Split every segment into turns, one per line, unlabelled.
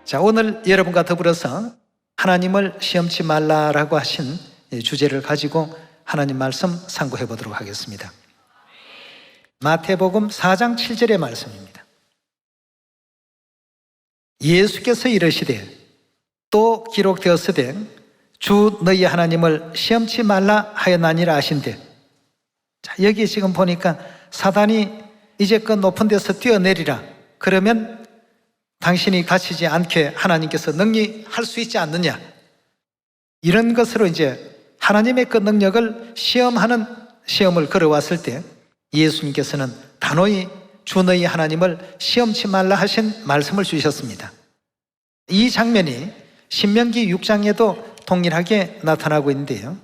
자, 오늘 여러분과 더불어서 하나님을 시험치 말라라고 하신 주제를 가지고 하나님 말씀 상고해 보도록 하겠습니다. 마태복음 4장 7절의 말씀입니다. 예수께서 이르시되 또 기록되었으되 주 너희 하나님을 시험치 말라 하였나니라 하신대. 자, 여기 지금 보니까 사단이 이제 그 높은 데서 뛰어내리라, 그러면 당신이 갇히지 않게 하나님께서 능히 할 수 있지 않느냐, 이런 것으로 이제 하나님의 그 능력을 시험하는 시험을 걸어왔을 때 예수님께서는 단호히 주 너희 하나님을 시험치 말라 하신 말씀을 주셨습니다. 이 장면이 신명기 6장에도 동일하게 나타나고 있는데요,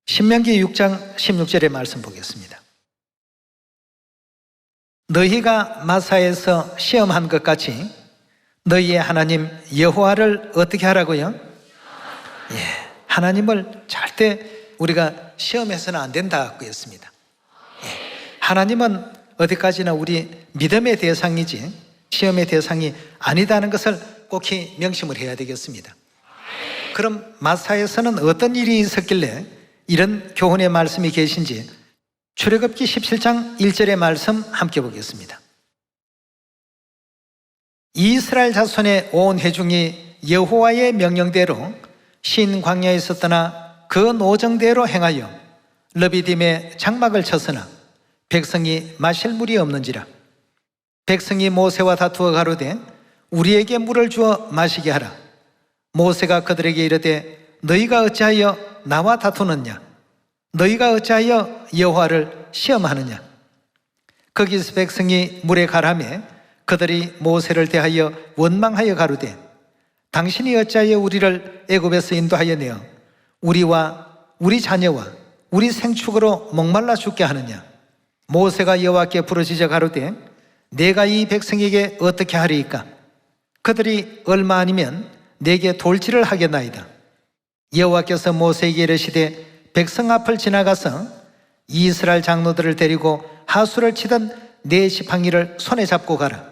신명기 6장 16절의 말씀 보겠습니다. 너희가 마사에서 시험한 것 같이 너희의 하나님 여호와를 어떻게 하라고요? 하나님을 절대 우리가 시험해서는 안 된다고 했습니다. 하나님은 어디까지나 우리 믿음의 대상이지 시험의 대상이 아니다는 것을 꼭히 명심을 해야 되겠습니다. 그럼 마사에서는 어떤 일이 있었길래 이런 교훈의 말씀이 계신지 출애굽기 17장 1절의 말씀 함께 보겠습니다. 이스라엘 자손의 온 회중이 여호와의 명령대로 신 광야에 있었더나 그 노정대로 행하여 르비딤에 장막을 쳤으나 백성이 마실 물이 없는지라. 백성이 모세와 다투어 가로되 우리에게 물을 주어 마시게 하라. 모세가 그들에게 이르되 너희가 어찌하여 나와 다투느냐? 너희가 어찌하여 여호와를 시험하느냐? 거기서 백성이 물에 가라매 그들이 모세를 대하여 원망하여 가로되 당신이 어찌하여 우리를 애굽에서 인도하여 내어 우리와 우리 자녀와 우리 생축으로 목말라 죽게 하느냐? 모세가 여호와께 부르짖어 가로되 내가 이 백성에게 어떻게 하리이까? 그들이 얼마 아니면 내게 돌질을 하겠나이다. 여호와께서 모세에게 이르시되 백성 앞을 지나가서 이스라엘 장로들을 데리고 하수를 치던 네 지팡이를 손에 잡고 가라.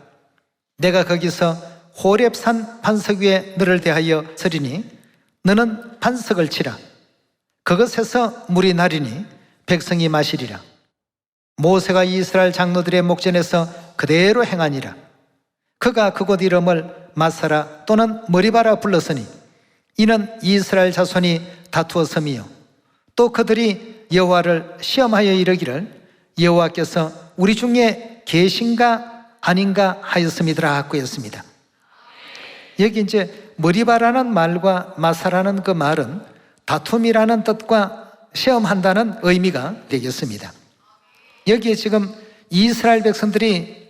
내가 거기서 호렙산 반석 위에 너를 대하여 서리니 너는 반석을 치라. 그것에서 물이 나리니 백성이 마시리라. 모세가 이스라엘 장로들의 목전에서 그대로 행하니라. 그가 그곳 이름을 마사라 또는 머리바라 불렀으니 이는 이스라엘 자손이 다투었음이요 또 그들이 여호와를 시험하여 이르기를 여호와께서 우리 중에 계신가 아닌가 하였음이더라 하고 했습니다. 여기 이제 머리바라는 말과 마사라는 그 말은 다툼이라는 뜻과 시험한다는 의미가 되겠습니다. 여기에 지금 이스라엘 백성들이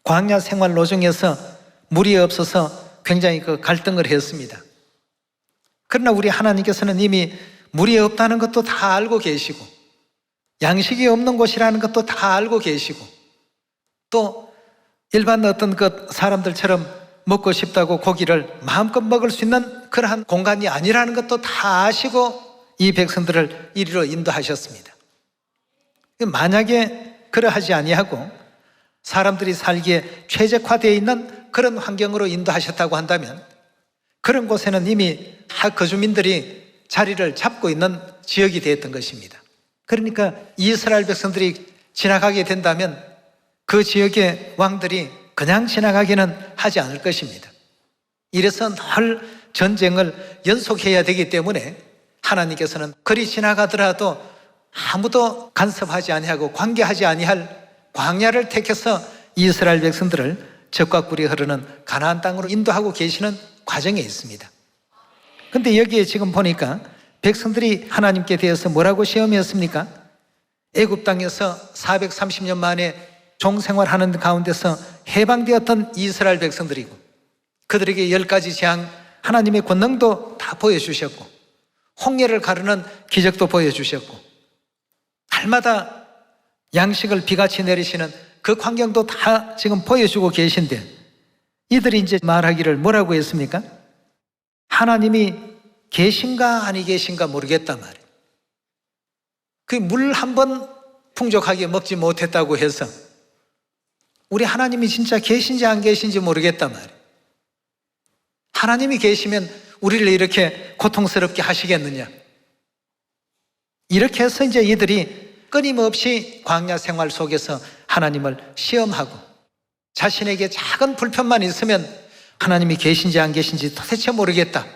광야 생활 노정에서 물이 없어서 굉장히 그 갈등을 했습니다. 그러나 우리 하나님께서는 이미 물이 없다는 것도 다 알고 계시고 양식이 없는 곳이라는 것도 다 알고 계시고 또 일반 어떤 그 사람들처럼 먹고 싶다고 고기를 마음껏 먹을 수 있는 그러한 공간이 아니라는 것도 다 아시고 이 백성들을 이리로 인도하셨습니다. 만약에 그러하지 아니하고 사람들이 살기에 최적화되어 있는 그런 환경으로 인도하셨다고 한다면 그런 곳에는 이미 다 거주민들이 자리를 잡고 있는 지역이 되었던 것입니다. 그러니까 이스라엘 백성들이 지나가게 된다면 그 지역의 왕들이 그냥 지나가기는 하지 않을 것입니다. 이래서 늘 전쟁을 연속해야 되기 때문에 하나님께서는 그리 지나가더라도 아무도 간섭하지 아니하고 관계하지 아니할 광야를 택해서 이스라엘 백성들을 적과 꿀이 흐르는 가나안 땅으로 인도하고 계시는 과정에 있습니다. 그런데 여기에 지금 보니까 백성들이 하나님께 대해서 뭐라고 시험했습니까? 애굽 땅에서 430년 만에 종생활하는 가운데서 해방되었던 이스라엘 백성들이고 그들에게 10가지 재앙 하나님의 권능도 다 보여주셨고 홍해를 가르는 기적도 보여주셨고 날마다 양식을 비같이 내리시는 그 광경도 다 지금 보여주고 계신데 이들이 이제 말하기를 뭐라고 했습니까? 하나님이 계신가 아니 계신가 모르겠단 말이에요. 그 물 한 번 풍족하게 먹지 못했다고 해서 우리 하나님이 진짜 계신지 안 계신지 모르겠단 말이에요. 하나님이 계시면 우리를 이렇게 고통스럽게 하시겠느냐? 이렇게 해서 이제 이들이 끊임없이 광야 생활 속에서 하나님을 시험하고 자신에게 작은 불편만 있으면 하나님이 계신지 안 계신지 도대체 모르겠다.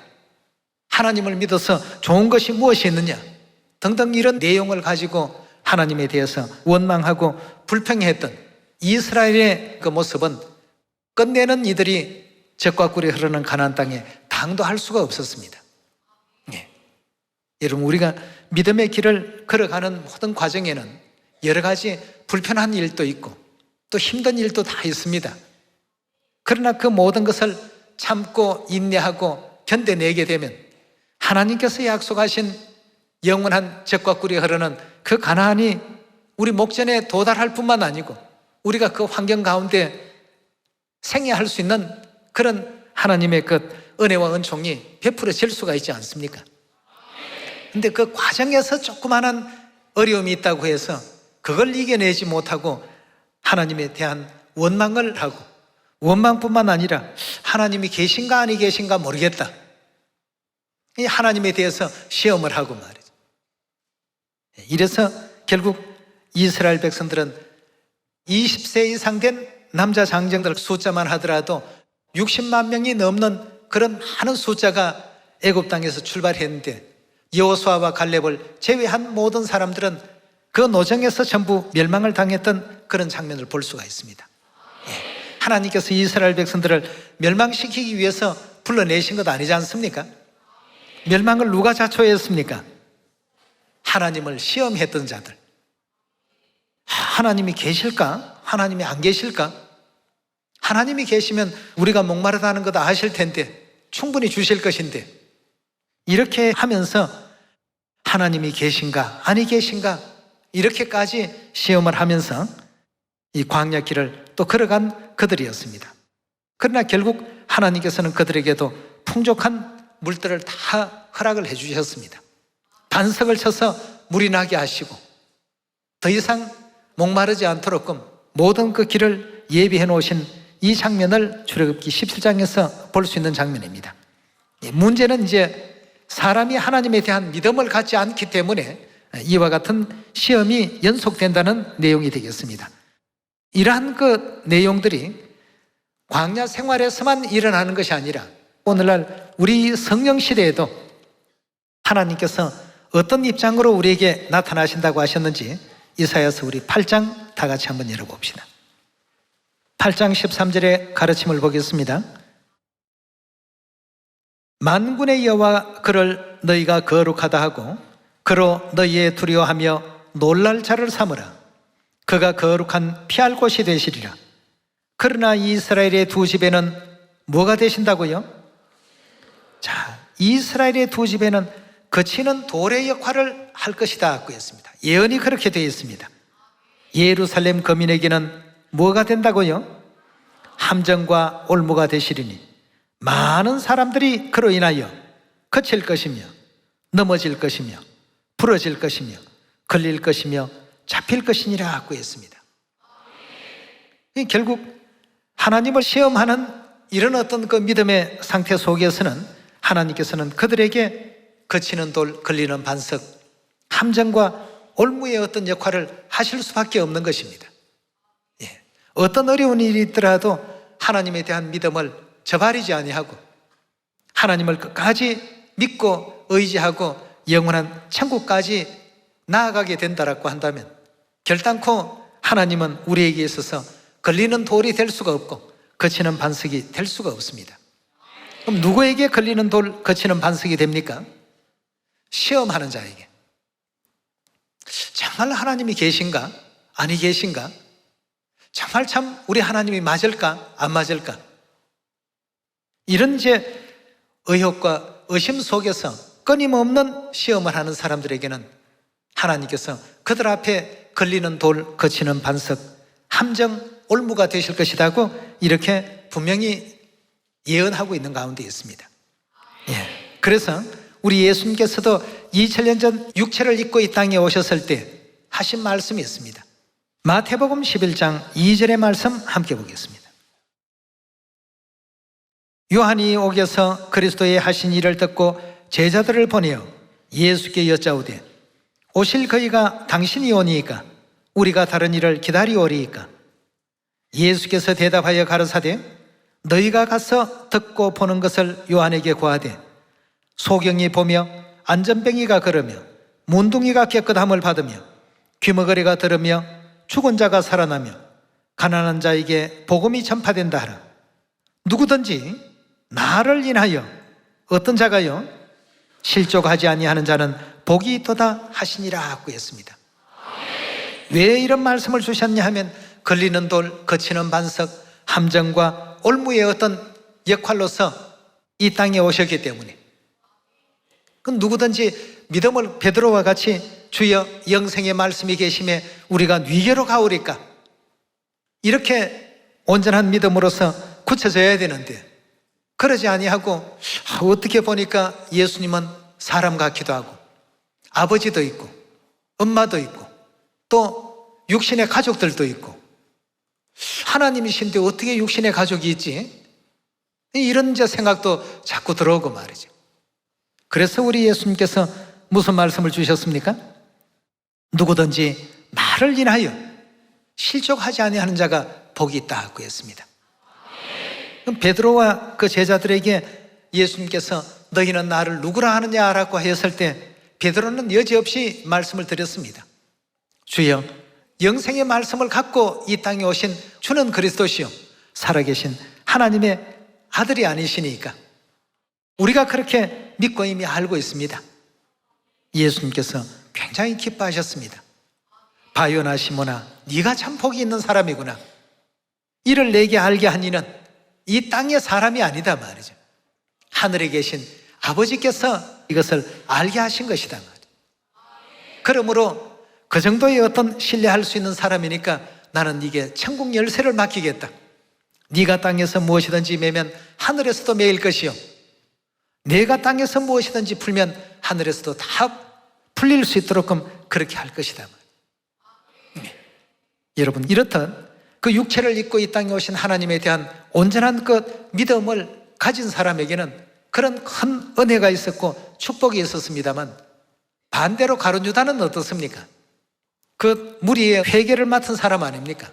하나님을 믿어서 좋은 것이 무엇이 있느냐? 등등 이런 내용을 가지고 하나님에 대해서 원망하고 불평했던 이스라엘의 그 모습은 끝내는 이들이 젖과 꿀이 흐르는 가나안 땅에 당도할 수가 없었습니다. 예. 여러분, 우리가 믿음의 길을 걸어가는 모든 과정에는 여러 가지 불편한 일도 있고 또 힘든 일도 다 있습니다. 그러나 그 모든 것을 참고 인내하고 견뎌내게 되면 하나님께서 약속하신 영원한 젖과 꿀이 흐르는 그 가나안이 우리 목전에 도달할 뿐만 아니고 우리가 그 환경 가운데 생애할 수 있는 그런 하나님의 그 은혜와 은총이 베풀어질 수가 있지 않습니까? 근데 그 과정에서 조그마한 어려움이 있다고 해서 그걸 이겨내지 못하고 하나님에 대한 원망을 하고, 원망뿐만 아니라 하나님이 계신가 아니 계신가 모르겠다, 이 하나님에 대해서 시험을 하고 말이죠. 이래서 결국 이스라엘 백성들은 20세 이상 된 남자 장정들 숫자만 하더라도 60만 명이 넘는 그런 많은 숫자가 애굽 땅에서 출발했는데 여호수아와 갈렙을 제외한 모든 사람들은 그 노정에서 전부 멸망을 당했던 그런 장면을 볼 수가 있습니다. 하나님께서 이스라엘 백성들을 멸망시키기 위해서 불러내신 것 아니지 않습니까? 멸망을 누가 자초했습니까? 하나님을 시험했던 자들. 하나님이 계실까? 하나님이 안 계실까? 하나님이 계시면 우리가 목마르다는 것 아실 텐데, 충분히 주실 것인데, 이렇게 하면서 하나님이 계신가 아니 계신가 이렇게까지 시험을 하면서 이 광야 길을 또 걸어간 그들이었습니다. 그러나 결국 하나님께서는 그들에게도 풍족한 물들을 다 허락을 해 주셨습니다. 반석을 쳐서 물이 나게 하시고 더 이상 목마르지 않도록끔 모든 그 길을 예비해 놓으신 이 장면을 출애굽기 17장에서 볼 수 있는 장면입니다. 문제는 이제 사람이 하나님에 대한 믿음을 갖지 않기 때문에 이와 같은 시험이 연속된다는 내용이 되겠습니다. 이러한 그 내용들이 광야 생활에서만 일어나는 것이 아니라 오늘날 우리 성령 시대에도 하나님께서 어떤 입장으로 우리에게 나타나신다고 하셨는지 이사야서 우리 8장 다 같이 한번 열어봅시다. 8장 13절의 가르침을 보겠습니다. 만군의 여호와 그를 너희가 거룩하다 하고 그로 너희의 두려워하며 놀랄 자를 삼으라. 그가 거룩한 피할 곳이 되시리라. 그러나 이스라엘의 두 집에는 뭐가 되신다고요? 자, 이스라엘의 두 집에는 거치는 돌의 역할을 할 것이다 했습니다. 예언이 그렇게 되어 있습니다. 예루살렘 거민에게는 뭐가 된다고요? 함정과 올무가 되시리니 많은 사람들이 그로 인하여 거칠 것이며 넘어질 것이며 부러질 것이며 걸릴 것이며 잡힐 것이니라 하고 했습니다. 결국 하나님을 시험하는 이런 어떤 그 믿음의 상태 속에서는 하나님께서는 그들에게 거치는 돌, 걸리는 반석, 함정과 올무의 어떤 역할을 하실 수밖에 없는 것입니다. 어떤 어려운 일이 있더라도 하나님에 대한 믿음을 저버리지 아니하고 하나님을 끝까지 믿고 의지하고 영원한 천국까지 나아가게 된다라고 한다면 결단코 하나님은 우리에게 있어서 걸리는 돌이 될 수가 없고 거치는 반석이 될 수가 없습니다. 그럼 누구에게 걸리는 돌, 거치는 반석이 됩니까? 시험하는 자에게. 정말 하나님이 계신가? 아니 계신가? 정말 참 우리 하나님이 맞을까? 안 맞을까? 이런 이제 의혹과 의심 속에서 끊임없는 시험을 하는 사람들에게는 하나님께서 그들 앞에 걸리는 돌, 거치는 반석, 함정, 올무가 되실 것이라고 이렇게 분명히 예언하고 있는 가운데 있습니다. 그래서 우리 예수님께서도 2000년 전 육체를 입고 이 땅에 오셨을 때 하신 말씀이 있습니다. 마태복음 11장 2절의 말씀 함께 보겠습니다. 요한이 옥에서 그리스도의 하신 일을 듣고 제자들을 보내어 예수께 여짜오되 오실 그이가 당신이 오니이까 우리가 다른 일을 기다리오리이까? 예수께서 대답하여 가르사대 너희가 가서 듣고 보는 것을 요한에게 고하되 소경이 보며 안전뱅이가 걸으며 문둥이가 깨끗함을 받으며 귀머거리가 들으며 죽은 자가 살아나며 가난한 자에게 복음이 전파된다 하라. 누구든지 나를 인하여 어떤 자가요? 실족하지 아니하는 자는 복이 있도다 하시니라 하고 했습니다. 왜 이런 말씀을 주셨냐 하면 걸리는 돌, 거치는 반석, 함정과 올무의 어떤 역할로서 이 땅에 오셨기 때문에 그 누구든지 믿음을 베드로와 같이 주여 영생의 말씀이 계심에 우리가 위계로 가오리까 이렇게 온전한 믿음으로서 굳혀져야 되는데 그러지 아니하고 어떻게 보니까 예수님은 사람 같기도 하고 아버지도 있고 엄마도 있고 또 육신의 가족들도 있고 하나님이신데 어떻게 육신의 가족이 있지? 이런 이제 생각도 자꾸 들어오고 말이죠. 그래서 우리 예수님께서 무슨 말씀을 주셨습니까? 누구든지 나를 인하여 실족하지 아니하는 자가 복이 있다 하고 했습니다. 그럼 베드로와 그 제자들에게 예수님께서 너희는 나를 누구라 하느냐라고 했을 때 베드로는 여지없이 말씀을 드렸습니다. 주여 영생의 말씀을 갖고 이 땅에 오신 주는 그리스도시요 살아계신 하나님의 아들이 아니시니까 우리가 그렇게 믿고 이미 알고 있습니다. 예수님께서 굉장히 기뻐하셨습니다. 바요나 시모나 네가 참 복이 있는 사람이구나. 이를 내게 알게 한 이는 이 땅의 사람이 아니다 말이죠. 하늘에 계신 아버지께서 이것을 알게 하신 것이다 말이죠. 그러므로 그 정도의 어떤 신뢰할 수 있는 사람이니까 나는 이게 천국 열쇠를 맡기겠다. 네가 땅에서 무엇이든지 매면 하늘에서도 매일 것이요 내가 땅에서 무엇이든지 풀면 하늘에서도 다 풀릴 수 있도록 그렇게 할 것이다. 네. 여러분 이렇듯 그 육체를 입고 이 땅에 오신 하나님에 대한 온전한 그 믿음을 가진 사람에게는 그런 큰 은혜가 있었고 축복이 있었습니다만 반대로 가룟 유다는 어떻습니까? 그 무리의 회개를 맡은 사람 아닙니까?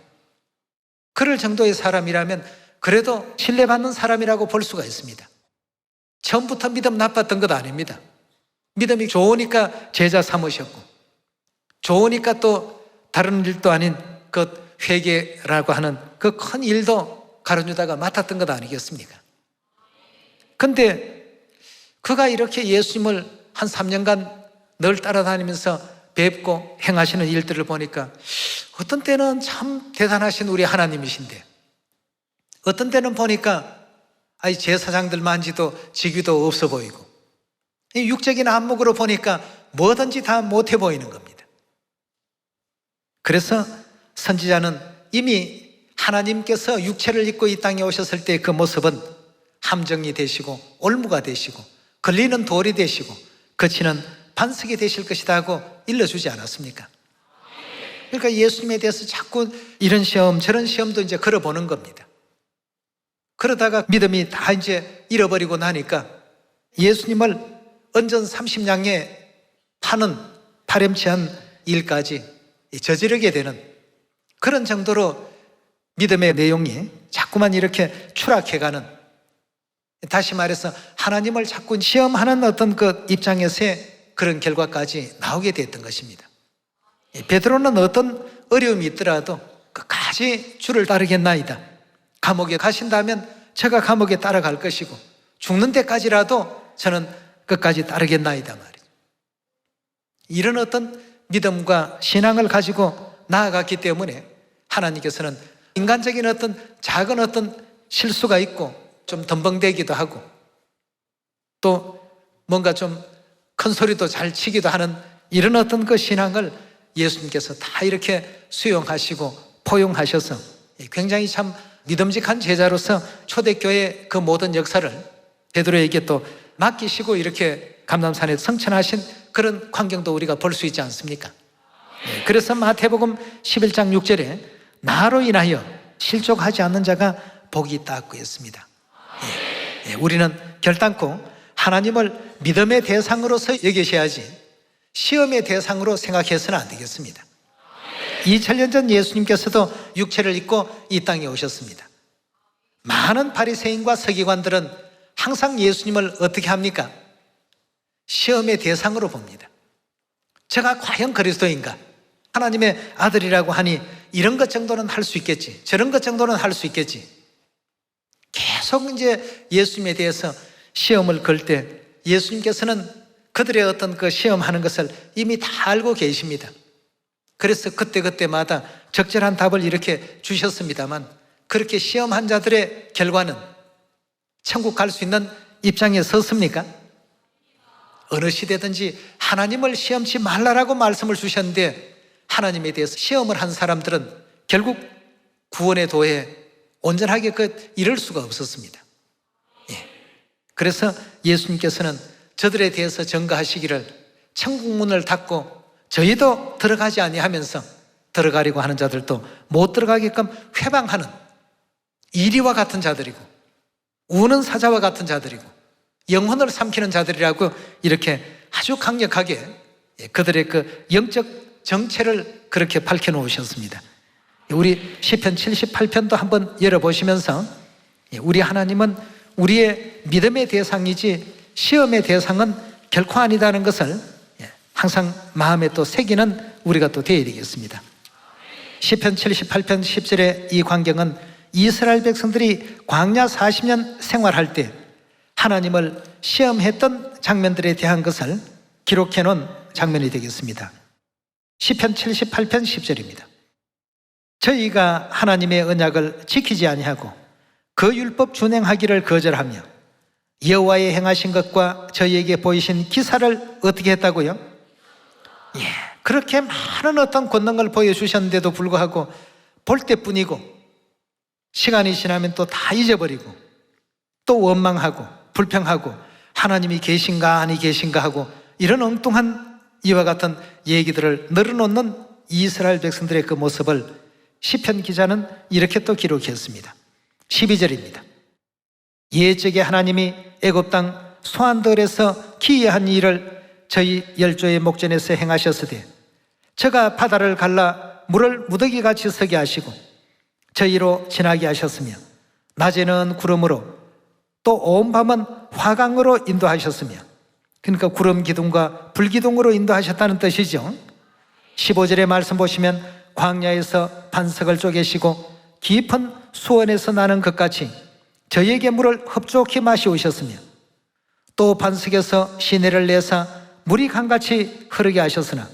그럴 정도의 사람이라면 그래도 신뢰받는 사람이라고 볼 수가 있습니다. 처음부터 믿음 나빴던 것 아닙니다. 믿음이 좋으니까 제자 삼으셨고 좋으니까 또 다른 일도 아닌 그 회개라고 하는 그 큰 일도 가룟 유다가 맡았던 것 아니겠습니까? 근데 그가 이렇게 예수님을 한 3년간 늘 따라다니면서 뵙고 행하시는 일들을 보니까 어떤 때는 참 대단하신 우리 하나님이신데 어떤 때는 보니까 제사장들 만지도 직위도 없어 보이고 육적인 안목으로 보니까 뭐든지 다 못해 보이는 겁니다. 그래서 선지자는 이미 하나님께서 육체를 입고 이 땅에 오셨을 때 그 모습은 함정이 되시고 올무가 되시고 걸리는 돌이 되시고 거치는 반석이 되실 것이다 하고 일러주지 않았습니까? 그러니까 예수님에 대해서 자꾸 이런 시험 저런 시험도 이제 걸어보는 겁니다. 그러다가 믿음이 다 이제 잃어버리고 나니까 예수님을 언전 30냥에 파는 파렴치한 일까지 저지르게 되는 그런 정도로 믿음의 내용이 자꾸만 이렇게 추락해가는, 다시 말해서 하나님을 자꾸 시험하는 어떤 그 입장에서의 그런 결과까지 나오게 됐던 것입니다. 베드로는 어떤 어려움이 있더라도 끝까지 주를 따르겠나이다. 감옥에 가신다면 제가 감옥에 따라갈 것이고 죽는 데까지라도 저는 끝까지 따르겠나이다 말이죠. 이런 어떤 믿음과 신앙을 가지고 나아갔기 때문에 하나님께서는 인간적인 어떤 작은 어떤 실수가 있고 좀 덤벙대기도 하고 또 뭔가 좀 큰 소리도 잘 치기도 하는 이런 어떤 그 신앙을 예수님께서 다 이렇게 수용하시고 포용하셔서 굉장히 참 믿음직한 제자로서 초대교회의 그 모든 역사를 베드로에게 또 맡기시고 이렇게 감람산에 성천하신 그런 광경도 우리가 볼 수 있지 않습니까? 그래서 마태복음 11장 6절에 나로 인하여 실족하지 않는 자가 복이 있다고 했습니다. 우리는 결단코 하나님을 믿음의 대상으로서 여기셔야지 시험의 대상으로 생각해서는 안 되겠습니다. 2000년 전 예수님께서도 육체를 입고 이 땅에 오셨습니다. 많은 바리새인과 서기관들은 항상 예수님을 어떻게 합니까? 시험의 대상으로 봅니다. 제가 과연 그리스도인가? 하나님의 아들이라고 하니 이런 것 정도는 할 수 있겠지, 저런 것 정도는 할 수 있겠지. 계속 이제 예수님에 대해서 시험을 걸 때 예수님께서는 그들의 어떤 그 시험하는 것을 이미 다 알고 계십니다. 그래서 그때그때마다 적절한 답을 이렇게 주셨습니다만 그렇게 시험한 자들의 결과는 천국 갈 수 있는 입장에 섰습니까? 어느 시대든지 하나님을 시험치 말라라고 말씀을 주셨는데 하나님에 대해서 시험을 한 사람들은 결국 구원의 도에 온전하게 이를 수가 없었습니다. 그래서 예수님께서는 저들에 대해서 전가하시기를 천국 문을 닫고 저희도 들어가지 아니하면서 들어가려고 하는 자들도 못 들어가게끔 회방하는 이리와 같은 자들이고 우는 사자와 같은 자들이고 영혼을 삼키는 자들이라고 이렇게 아주 강력하게 그들의 그 영적 정체를 그렇게 밝혀놓으셨습니다. 우리 시편 78편도 한번 열어보시면서 우리 하나님은 우리의 믿음의 대상이지 시험의 대상은 결코 아니다는 것을 항상 마음에 또 새기는 우리가 또 되어야 되겠습니다. 시편 78편 10절의 이 광경은 이스라엘 백성들이 광야 40년 생활할 때 하나님을 시험했던 장면들에 대한 것을 기록해 놓은 장면이 되겠습니다. 시편 78편 10절입니다. 저희가 하나님의 언약을 지키지 아니하고 그 율법 준행하기를 거절하며 여호와의 행하신 것과 저희에게 보이신 기사를 어떻게 했다고요? 그렇게 많은 어떤 권능을 보여주셨는데도 불구하고 볼 때뿐이고 시간이 지나면 또 다 잊어버리고 또 원망하고 불평하고 하나님이 계신가 아니 계신가 하고 이런 엉뚱한 이와 같은 얘기들을 늘어놓는 이스라엘 백성들의 그 모습을 시편 기자는 이렇게 또 기록했습니다. 12절입니다. 옛적에 하나님이 애굽 땅 소안들에서 기이한 일을 저희 열조의 목전에서 행하셨으되 저가 바다를 갈라 물을 무더기같이 서게 하시고 저희로 지나게 하셨으며 낮에는 구름으로 또 온 밤은 화강으로 인도하셨으며 그러니까 구름 기둥과 불 기둥으로 인도하셨다는 뜻이죠. 15절의 말씀 보시면 광야에서 반석을 쪼개시고 깊은 수원에서 나는 것같이 저희에게 물을 흡족히 마시우셨으며 또 반석에서 시내를 내사 물이 강같이 흐르게 하셨으나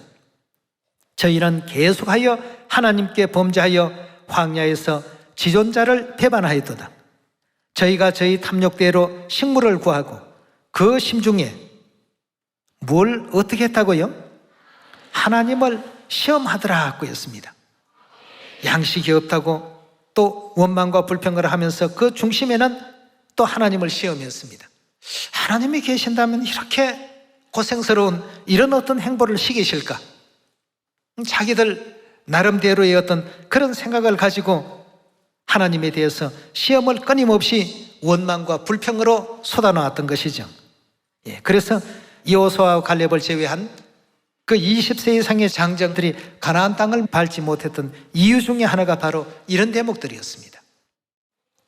저희는 계속하여 하나님께 범죄하여 광야에서 지존자를 배반하였도다. 저희가 저희 탐욕대로 식물을 구하고 그 심중에 뭘 어떻게 했다고요? 하나님을 시험하더라고 했습니다. 양식이 없다고 또 원망과 불평을 하면서 그 중심에는 또 하나님을 시험했습니다. 하나님이 계신다면 이렇게 고생스러운 이런 어떤 행보를 시키실까? 자기들 나름대로의 어떤 그런 생각을 가지고 하나님에 대해서 시험을 끊임없이 원망과 불평으로 쏟아놓았던 것이죠. 그래서 여호수아와 갈렙을 제외한 그 20세 이상의 장정들이 가나안 땅을 밟지 못했던 이유 중에 하나가 바로 이런 대목들이었습니다.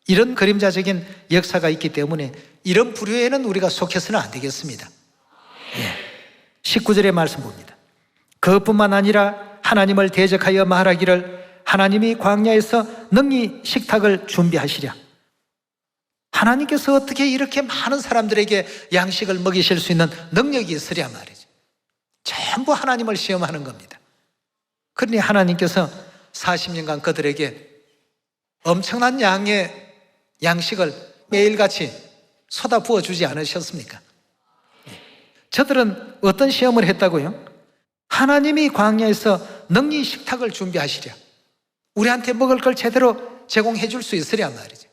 이런 그림자적인 역사가 있기 때문에 이런 부류에는 우리가 속해서는 안 되겠습니다. 19절의 말씀 봅니다. 그뿐만 아니라 하나님을 대적하여 말하기를 하나님이 광야에서 능히 식탁을 준비하시랴. 하나님께서 어떻게 이렇게 많은 사람들에게 양식을 먹이실 수 있는 능력이 있으랴 말이죠. 전부 하나님을 시험하는 겁니다. 그러니 하나님께서 40년간 그들에게 엄청난 양의 양식을 매일같이 쏟아 부어주지 않으셨습니까? 저들은 어떤 시험을 했다고요? 하나님이 광야에서 능히 식탁을 준비하시랴. 우리한테 먹을 걸 제대로 제공해 줄 수 있으랴 말이죠.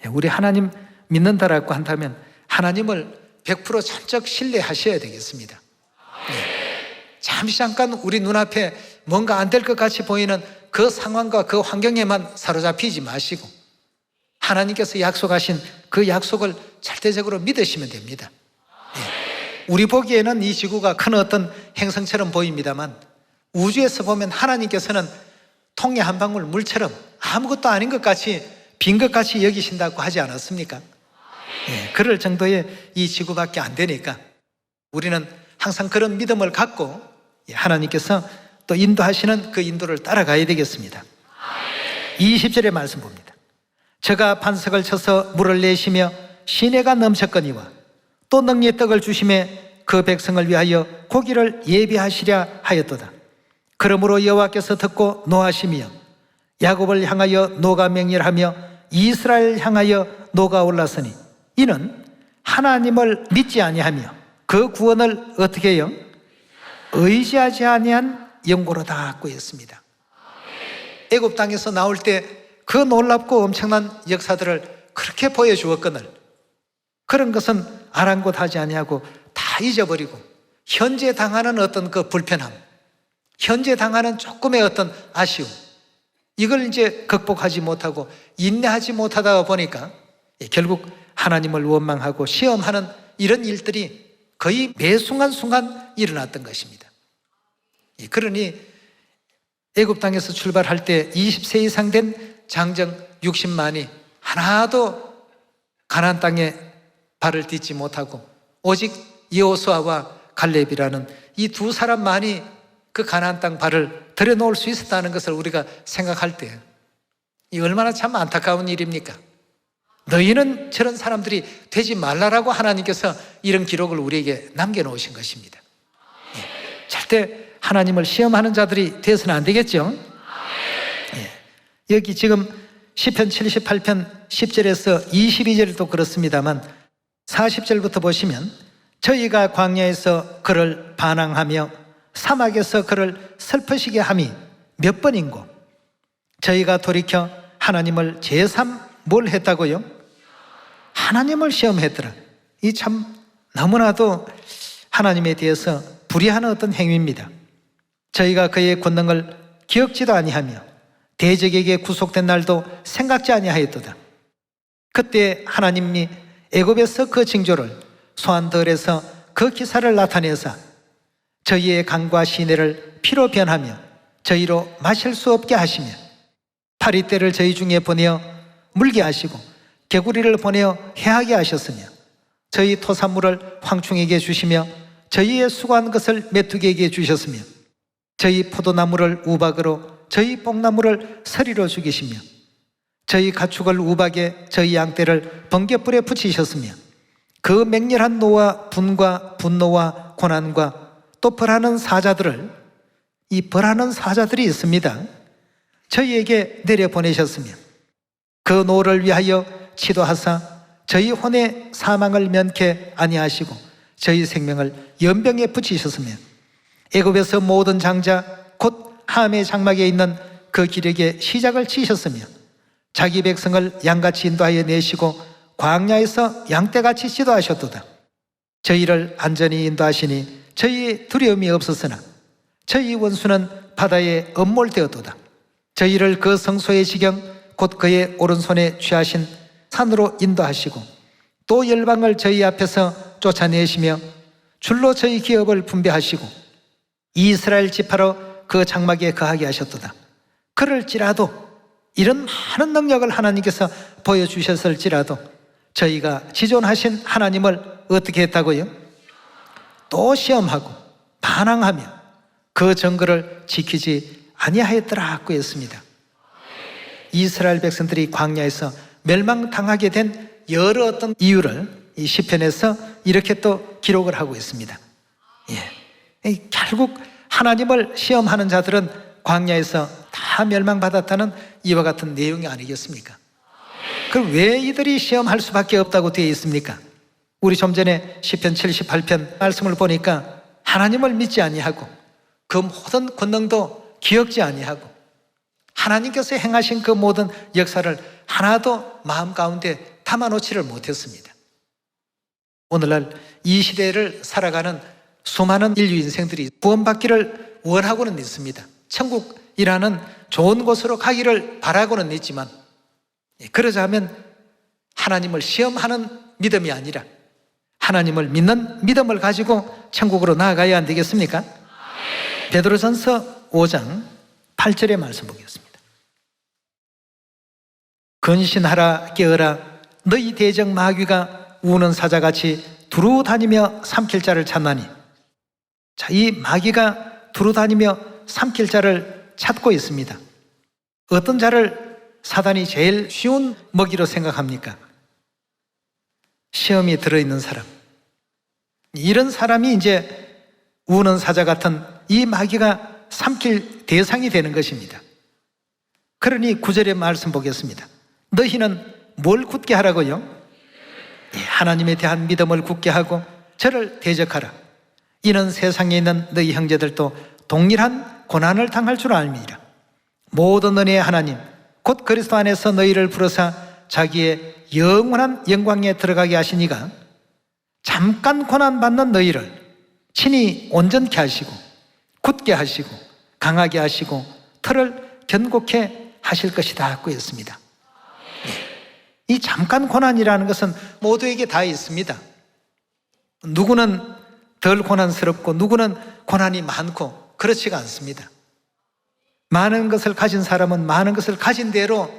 우리 하나님 믿는다라고 한다면 하나님을 100% 전적 신뢰하셔야 되겠습니다. 잠깐 우리 눈앞에 뭔가 안 될 것 같이 보이는 그 상황과 그 환경에만 사로잡히지 마시고 하나님께서 약속하신 그 약속을 절대적으로 믿으시면 됩니다. 우리 보기에는 이 지구가 큰 어떤 행성처럼 보입니다만 우주에서 보면 하나님께서는 통에 한 방울 물처럼 아무것도 아닌 것 같이 빈 것 같이 여기신다고 하지 않았습니까? 그럴 정도의 이 지구밖에 안 되니까 우리는 항상 그런 믿음을 갖고 하나님께서 또 인도하시는 그 인도를 따라가야 되겠습니다. 20절의 말씀 봅니다. 저가 반석을 쳐서 물을 내시며 시내가 넘쳤거니와 또 능리의 떡을 주심에 그 백성을 위하여 고기를 예비하시려 하였도다. 그러므로 여호와께서 듣고 노하시며 야곱을 향하여 노가 맹렬하며 이스라엘 향하여 노가 올랐으니 이는 하나님을 믿지 아니하며 그 구원을 어떻게 해요? 의지하지 아니한 영고로다 고했습니다. 애굽 땅에서 나올 때 그 놀랍고 엄청난 역사들을 그렇게 보여주었거늘 그런 것은 아랑곳하지 아니하고 다 잊어버리고 현재 당하는 어떤 그 불편함, 현재 당하는 조금의 어떤 아쉬움, 이걸 이제 극복하지 못하고 인내하지 못하다 보니까 결국 하나님을 원망하고 시험하는 이런 일들이 거의 매 순간순간 일어났던 것입니다. 그러니 애굽 땅에서 출발할 때 20세 이상 된 장정 60만이 하나도 가나안 땅에 발을 딛지 못하고 오직 여호수아와 갈렙이라는 이 두 사람만이 그 가나안 땅 발을 들여놓을 수 있었다는 것을 우리가 생각할 때 이 얼마나 참 안타까운 일입니까? 너희는 저런 사람들이 되지 말라라고 하나님께서 이런 기록을 우리에게 남겨놓으신 것입니다. 절대 하나님을 시험하는 자들이 되어서는 안 되겠죠? 여기 지금 시편 78편 10절에서 22절도 그렇습니다만 40절부터 보시면 저희가 광야에서 그를 반항하며 사막에서 그를 슬프시게 함이 몇 번인고 저희가 돌이켜 하나님을 제3 뭘 했다고요? 하나님을 시험했더라. 이 참 너무나도 하나님에 대해서 불의한 어떤 행위입니다. 저희가 그의 권능을 기억지도 아니하며 대적에게 구속된 날도 생각지 아니하였도다. 그때 하나님이 애굽에서 그 징조를 소환들에서 그 기사를 나타내사 저희의 강과 시내를 피로 변하며 저희로 마실 수 없게 하시며 파리떼를 저희 중에 보내어 물게 하시고 개구리를 보내어 해하게 하셨으며 저희 토산물을 황충에게 주시며 저희의 수고한 것을 메뚜기에게 주셨으며 저희 포도나무를 우박으로 저희 뽕나무를 서리로 죽이시며 저희 가축을 우박에 저희 양떼를 번갯불에 붙이셨으며 그 맹렬한 노와 분과 분노와 고난과 또 벌하는 사자들을 이 벌하는 사자들이 있습니다. 저희에게 내려보내셨으며 그 노를 위하여 치도하사 저희 혼의 사망을 면케 아니하시고 저희 생명을 연병에 붙이셨으며 애굽에서 모든 장자 곧 함의 장막에 있는 그 기력에 시작을 치셨으며 자기 백성을 양같이 인도하여 내시고 광야에서 양떼같이 지도하셨도다. 저희를 안전히 인도하시니 저희의 두려움이 없었으나 저희 원수는 바다에 엄몰되었도다. 저희를 그 성소의 지경 곧 그의 오른손에 취하신 산으로 인도하시고 또 열방을 저희 앞에서 쫓아내시며 줄로 저희 기업을 분배하시고 이스라엘 지파로 그 장막에 거하게 하셨도다. 그럴지라도 이런 많은 능력을 하나님께서 보여주셨을지라도 저희가 지존하신 하나님을 어떻게 했다고요? 또 시험하고 반항하며 그 정거를 지키지 아니하였더라고 했습니다. 이스라엘 백성들이 광야에서 멸망당하게 된 여러 어떤 이유를 이 시편에서 이렇게 또 기록을 하고 있습니다. 결국 하나님을 시험하는 자들은 광야에서 다 멸망받았다는 이와 같은 내용이 아니겠습니까? 그럼 왜 이들이 시험할 수밖에 없다고 되어 있습니까? 우리 좀 전에 시편 78편 말씀을 보니까 하나님을 믿지 아니하고 그 모든 권능도 기억지 아니하고 하나님께서 행하신 그 모든 역사를 하나도 마음 가운데 담아놓지를 못했습니다. 오늘날 이 시대를 살아가는 수많은 인류 인생들이 구원받기를 원하고는 있습니다. 천국이라는 좋은 곳으로 가기를 바라고는 있지만 그러자면 하나님을 시험하는 믿음이 아니라 하나님을 믿는 믿음을 가지고 천국으로 나아가야 안 되겠습니까? 베드로전서 5장 8절의 말씀 보겠습니다. 근신하라 깨어라 너희 대적 마귀가 우는 사자같이 두루 다니며 삼킬 자를 찾나니. 자, 이 마귀가 두루 다니며 삼킬 자를 찾고 있습니다. 어떤 자를 사단이 제일 쉬운 먹이로 생각합니까? 시험이 들어있는 사람. 이런 사람이 이제 우는 사자 같은 이 마귀가 삼킬 대상이 되는 것입니다. 그러니 9절의 말씀 보겠습니다. 너희는 뭘 굳게 하라고요? 하나님에 대한 믿음을 굳게 하고 저를 대적하라. 이는 세상에 있는 너희 형제들도 동일한 고난을 당할 줄 알미니라. 모든 은혜의 하나님 곧 그리스도 안에서 너희를 부르사 자기의 영원한 영광에 들어가게 하시니가 잠깐 고난받는 너희를 친히 온전케 하시고 굳게 하시고 강하게 하시고 털을 견고케 하실 것이다 하고 했습니다. 이 잠깐 고난이라는 것은 모두에게 다 있습니다. 누구는 덜 고난스럽고 누구는 고난이 많고 그렇지가 않습니다. 많은 것을 가진 사람은 많은 것을 가진 대로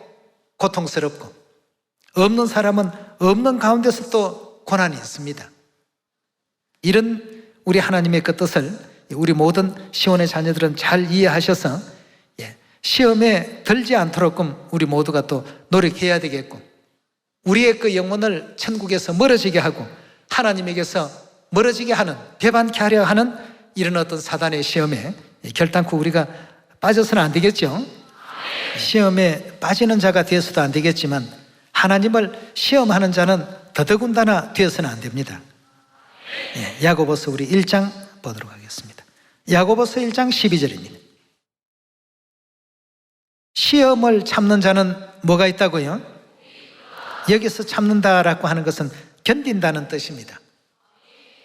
고통스럽고 없는 사람은 없는 가운데서 또 고난이 있습니다. 이런 우리 하나님의 그 뜻을 우리 모든 시온의 자녀들은 잘 이해하셔서 시험에 들지 않도록끔 우리 모두가 또 노력해야 되겠고 우리의 그 영혼을 천국에서 멀어지게 하고 하나님에게서 멀어지게 하는 배반케 하려 하는 이런 어떤 사단의 시험에 결단코 우리가 빠져서는 안 되겠죠. 시험에 빠지는 자가 되어서도 안 되겠지만 하나님을 시험하는 자는 더더군다나 되어서는 안 됩니다. 야고보서 우리 1장 보도록 하겠습니다. 야고보서 1장 12절입니다. 시험을 참는 자는 뭐가 있다고요? 여기서 참는다라고 하는 것은 견딘다는 뜻입니다.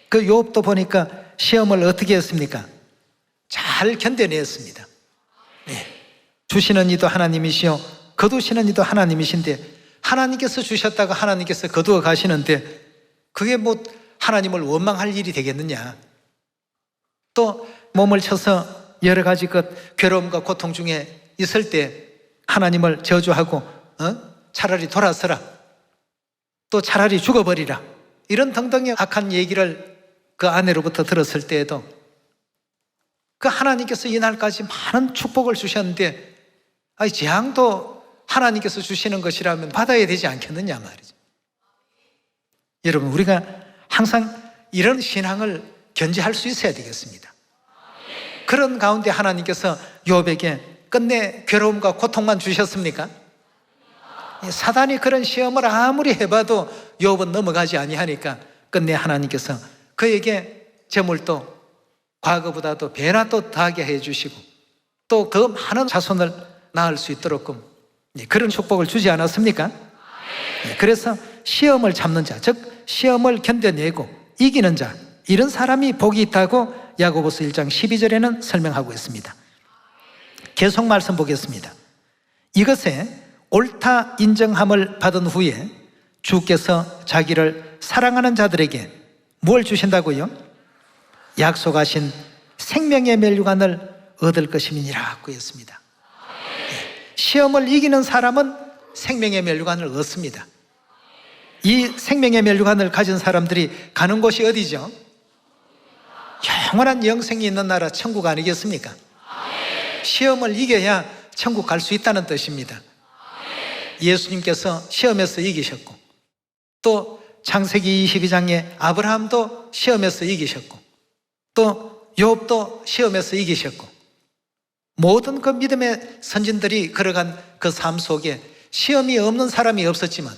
그 욥도 보니까 시험을 어떻게 했습니까? 잘 견뎌냈습니다. 주시는 이도 하나님이시요 거두시는 이도 하나님이신데 하나님께서 주셨다가 하나님께서 거두어 가시는데 그게 뭐 하나님을 원망할 일이 되겠느냐. 또 몸을 쳐서 여러 가지 그 괴로움과 고통 중에 있을 때 하나님을 저주하고 차라리 돌아서라, 또 차라리 죽어버리라, 이런 등등의 악한 얘기를 그 아내로부터 들었을 때에도 그 하나님께서 이날까지 많은 축복을 주셨는데 재앙도 하나님께서 주시는 것이라면 받아야 되지 않겠느냐 말이죠. 여러분, 우리가 항상 이런 신앙을 견지할 수 있어야 되겠습니다. 그런 가운데 하나님께서 욥에게 끝내 괴로움과 고통만 주셨습니까? 사단이 그런 시험을 아무리 해봐도 욥은 넘어가지 아니하니까 끝내 하나님께서 그에게 재물도 과거보다도 배나 또 더하게 해주시고 또 그 많은 자손을 낳을 수 있도록 그런 축복을 주지 않았습니까? 그래서 시험을 참는 자, 즉 시험을 견뎌내고 이기는 자, 이런 사람이 복이 있다고 야고보서 1장 12절에는 설명하고 있습니다. 계속 말씀 보겠습니다. 이것에 옳다 인정함을 받은 후에 주께서 자기를 사랑하는 자들에게 뭘 주신다고요? 약속하신 생명의 멸류관을 얻을 것임이니라고 했습니다. 시험을 이기는 사람은 생명의 멸류관을 얻습니다. 이 생명의 멸류관을 가진 사람들이 가는 곳이 어디죠? 영원한 영생이 있는 나라 천국 아니겠습니까? 시험을 이겨야 천국 갈 수 있다는 뜻입니다. 예수님께서 시험에서 이기셨고 또 창세기 22장에 아브라함도 시험에서 이기셨고 또 욥도 시험에서 이기셨고 모든 그 믿음의 선진들이 걸어간 그 삶 속에 시험이 없는 사람이 없었지만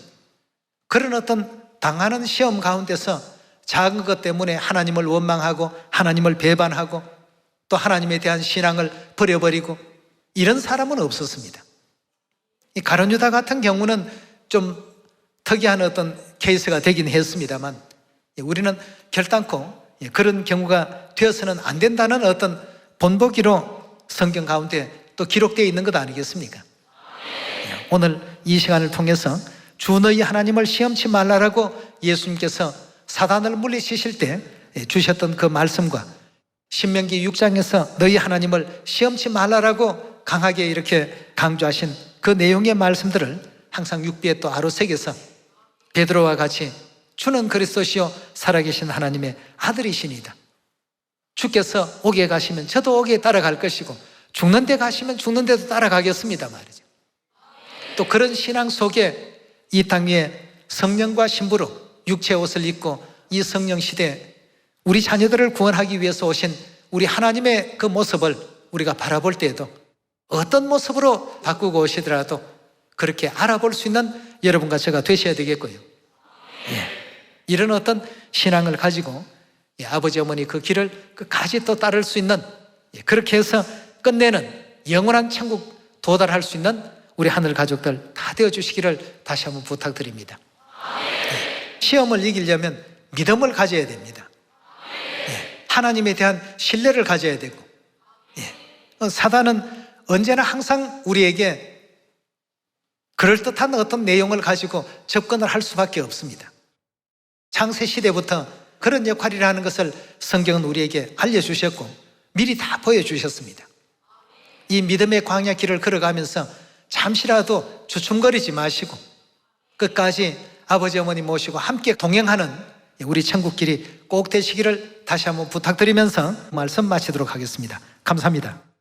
그런 어떤 당하는 시험 가운데서 작은 것 때문에 하나님을 원망하고 하나님을 배반하고 또 하나님에 대한 신앙을 버려버리고 이런 사람은 없었습니다. 이 가룟 유다 같은 경우는 좀 특이한 어떤 케이스가 되긴 했습니다만 우리는 결단코 그런 경우가 되어서는 안 된다는 어떤 본보기로 성경 가운데 또 기록되어 있는 것 아니겠습니까? 오늘 이 시간을 통해서 주 너희 하나님을 시험치 말라라고 예수님께서 사단을 물리치실 때 주셨던 그 말씀과 신명기 6장에서 너희 하나님을 시험치 말라라고 강하게 이렇게 강조하신 그 내용의 말씀들을 항상 육비에 또 아로새겨서 베드로와 같이 주는 그리스도시요 살아계신 하나님의 아들이시니다. 주께서 오게 가시면 저도 오게 따라갈 것이고 죽는 데 가시면 죽는 데도 따라가겠습니다 말이죠. 또 그런 신앙 속에 이 땅 위에 성령과 신부로 육체의 옷을 입고 이 성령 시대에 우리 자녀들을 구원하기 위해서 오신 우리 하나님의 그 모습을 우리가 바라볼 때에도 어떤 모습으로 바꾸고 오시더라도 그렇게 알아볼 수 있는 여러분과 제가 되셔야 되겠고요. 이런 어떤 신앙을 가지고 아버지 어머니 그 길을 끝까지 또 따를 수 있는, 그렇게 해서 끝내는 영원한 천국 도달할 수 있는 우리 하늘 가족들 다 되어주시기를 다시 한번 부탁드립니다. 시험을 이기려면 믿음을 가져야 됩니다. 하나님에 대한 신뢰를 가져야 되고, 사단은 언제나 항상 우리에게 그럴듯한 어떤 내용을 가지고 접근을 할 수밖에 없습니다. 창세시대부터 그런 역할이라는 것을 성경은 우리에게 알려주셨고 미리 다 보여주셨습니다. 이 믿음의 광야 길을 걸어가면서 잠시라도 주춤거리지 마시고 끝까지 아버지 어머니 모시고 함께 동행하는 우리 천국길이 꼭 되시기를 다시 한번 부탁드리면서 말씀 마치도록 하겠습니다. 감사합니다.